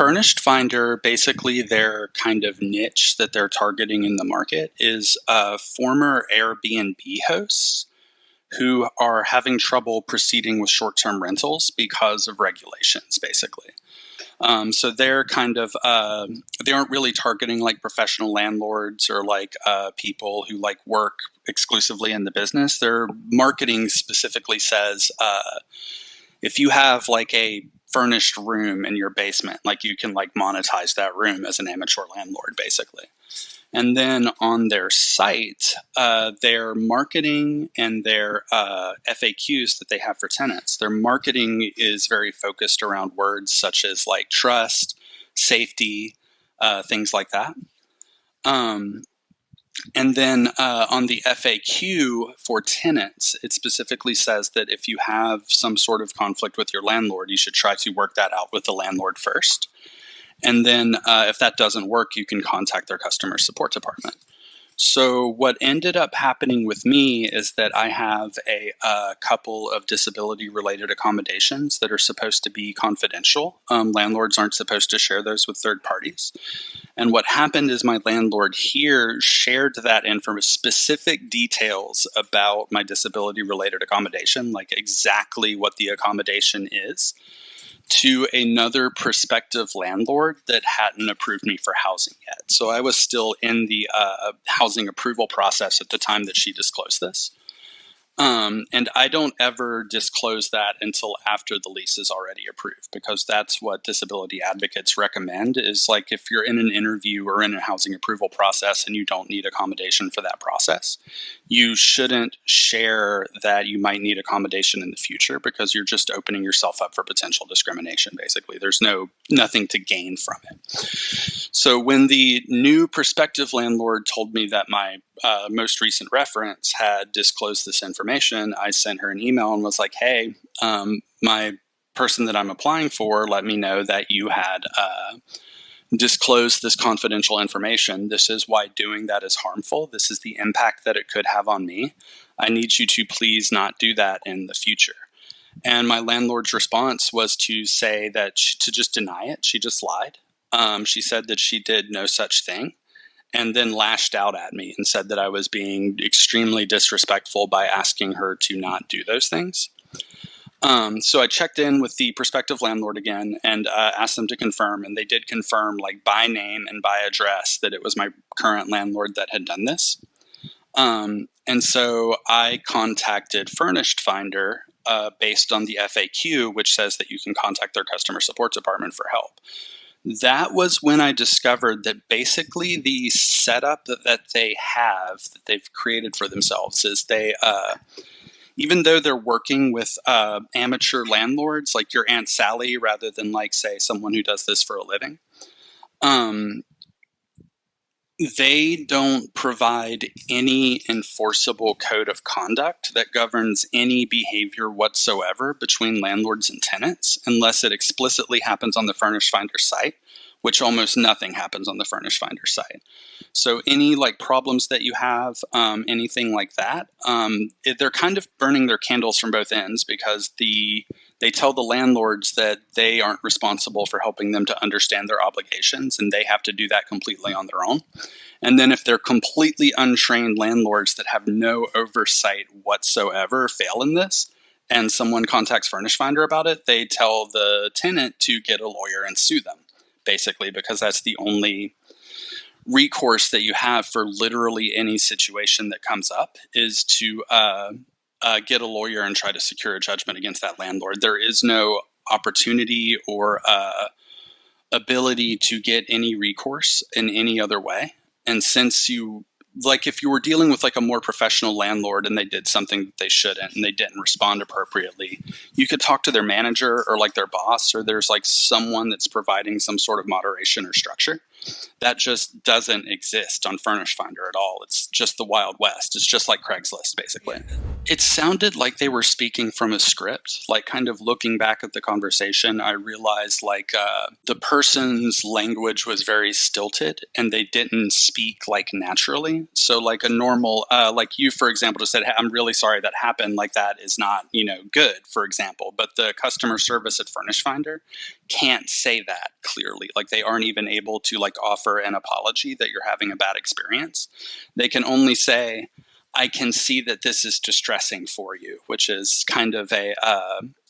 Furnished Finder, basically their kind of niche that they're targeting in the market is former Airbnb hosts who are having trouble proceeding with short-term rentals because of regulations, basically. So they're kind of, they aren't really targeting like professional landlords or like people who like work exclusively in the business. Their marketing specifically says if you have like a furnished room in your basement, like you can like monetize that room as an amateur landlord, basically. And then on their site, their marketing and their FAQs that they have for tenants, their marketing is very focused around words such as like trust, safety, things like that. And then on the FAQ for tenants, it specifically says that if you have some sort of conflict with your landlord, you should try to work that out with the landlord first. And then if that doesn't work, you can contact their customer support department. So what ended up happening with me is that I have a couple of disability-related accommodations that are supposed to be confidential. Landlords aren't supposed to share those with third parties. And what happened is my landlord here shared that specific details about my disability-related accommodation, like exactly what the accommodation is, to another prospective landlord that hadn't approved me for housing yet. So I was still in the housing approval process at the time that she disclosed this. And I don't ever disclose that until after the lease is already approved, because that's what disability advocates recommend is like if you're in an interview or in a housing approval process and you don't need accommodation for that process, you shouldn't share that you might need accommodation in the future because you're just opening yourself up for potential discrimination, basically. There's nothing to gain from it. So when the new prospective landlord told me that my most recent reference had disclosed this information, I sent her an email and was like, hey, my person that I'm applying for let me know that you had disclosed this confidential information. This is why doing that is harmful. This is the impact that it could have on me. I need you to please not do that in the future. And my landlord's response was to say that to just deny it. She just lied. She said that she did no such thing, and then lashed out at me and said that I was being extremely disrespectful by asking her to not do those things. So I checked in with the prospective landlord again and asked them to confirm, and they did confirm, like by name and by address, that it was my current landlord that had done this. And so I contacted Furnished Finder based on the FAQ, which says that you can contact their customer support department for help. That was when I discovered that basically the setup that they have, that they've created for themselves, is they, even though they're working with amateur landlords like your Aunt Sally, rather than like, say, someone who does this for a living, they don't provide any enforceable code of conduct that governs any behavior whatsoever between landlords and tenants, unless it explicitly happens on the Furnished Finder site, which almost nothing happens on the Furnished Finder site. So any like problems that you have, anything like that, they're kind of burning their candles from both ends, because they tell the landlords that they aren't responsible for helping them to understand their obligations, and they have to do that completely on their own. And then if they're completely untrained landlords that have no oversight whatsoever fail in this, and someone contacts Furnished Finder about it, they tell the tenant to get a lawyer and sue them, basically, because that's the only recourse that you have for literally any situation that comes up, is to get a lawyer and try to secure a judgment against that landlord. There is no opportunity or ability to get any recourse in any other way. And since if you were dealing with like a more professional landlord and they did something that they shouldn't and they didn't respond appropriately, you could talk to their manager or like their boss, or there's like someone that's providing some sort of moderation or structure. That just doesn't exist on Furnished Finder at all. It's just the Wild West. It's just like Craigslist, basically. It sounded like they were speaking from a script. Like, kind of looking back at the conversation, I realized the person's language was very stilted and they didn't speak like naturally. So like a normal, like you, for example, just said, hey, I'm really sorry that happened. Like that is not, good, for example. But the customer service at Furnished Finder can't say that clearly. Like they aren't even able to like offer an apology that you're having a bad experience. They can only say, I can see that this is distressing for you, which is kind of a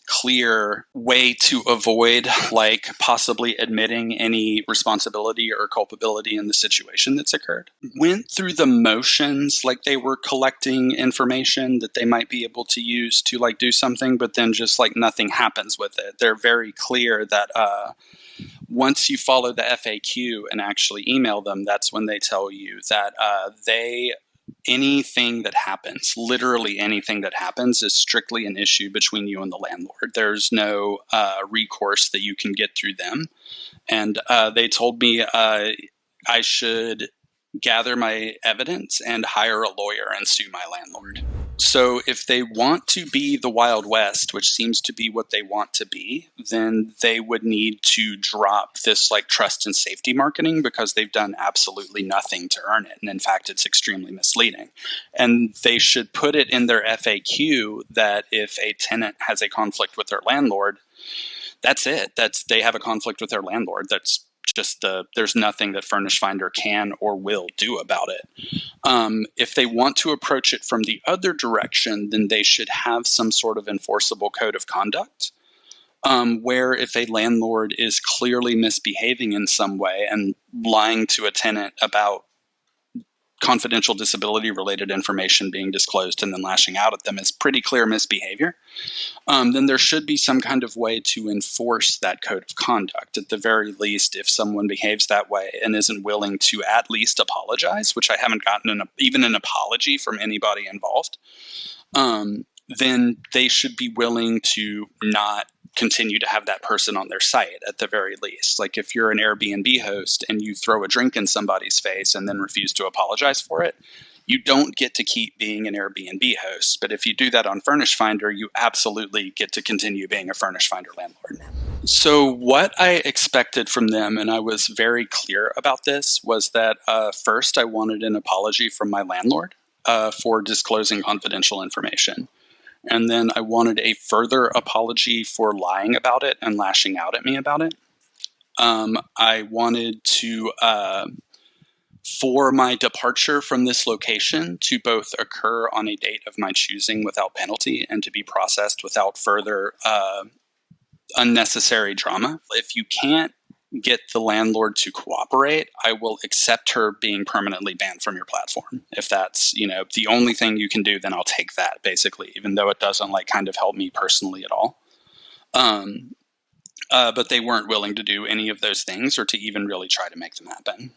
clear way to avoid like possibly admitting any responsibility or culpability in the situation that's occurred. Went through the motions like they were collecting information that they might be able to use to like do something, but then just like nothing happens with it. They're very clear that once you follow the FAQ and actually email them, that's when they tell you that anything that happens, literally anything that happens, is strictly an issue between you and the landlord. There's no recourse that you can get through them. And they told me I should gather my evidence and hire a lawyer and sue my landlord. So if they want to be the Wild West, which seems to be what they want to be, then they would need to drop this like trust and safety marketing, because they've done absolutely nothing to earn it. And in fact, it's extremely misleading. And they should put it in their FAQ that if a tenant has a conflict with their landlord, that's it. They have a conflict with their landlord. That's just there's nothing that Furnished Finder can or will do about it. If they want to approach it from the other direction, then they should have some sort of enforceable code of conduct, where if a landlord is clearly misbehaving in some way and lying to a tenant about confidential disability-related information being disclosed and then lashing out at them is pretty clear misbehavior, then there should be some kind of way to enforce that code of conduct. At the very least, if someone behaves that way and isn't willing to at least apologize, which I haven't gotten even an apology from anybody involved, then they should be willing to not continue to have that person on their site at the very least. Like if you're an Airbnb host and you throw a drink in somebody's face and then refuse to apologize for it, you don't get to keep being an Airbnb host. But if you do that on Furnished Finder, you absolutely get to continue being a Furnished Finder landlord. So what I expected from them, and I was very clear about this, was that first I wanted an apology from my landlord for disclosing confidential information. And then I wanted a further apology for lying about it and lashing out at me about it. I wanted to, for my departure from this location to both occur on a date of my choosing without penalty and to be processed without further unnecessary drama. If you can't get the landlord to cooperate, I will accept her being permanently banned from your platform. If that's, the only thing you can do, then I'll take that, basically, even though it doesn't kind of help me personally at all. But they weren't willing to do any of those things or to even really try to make them happen.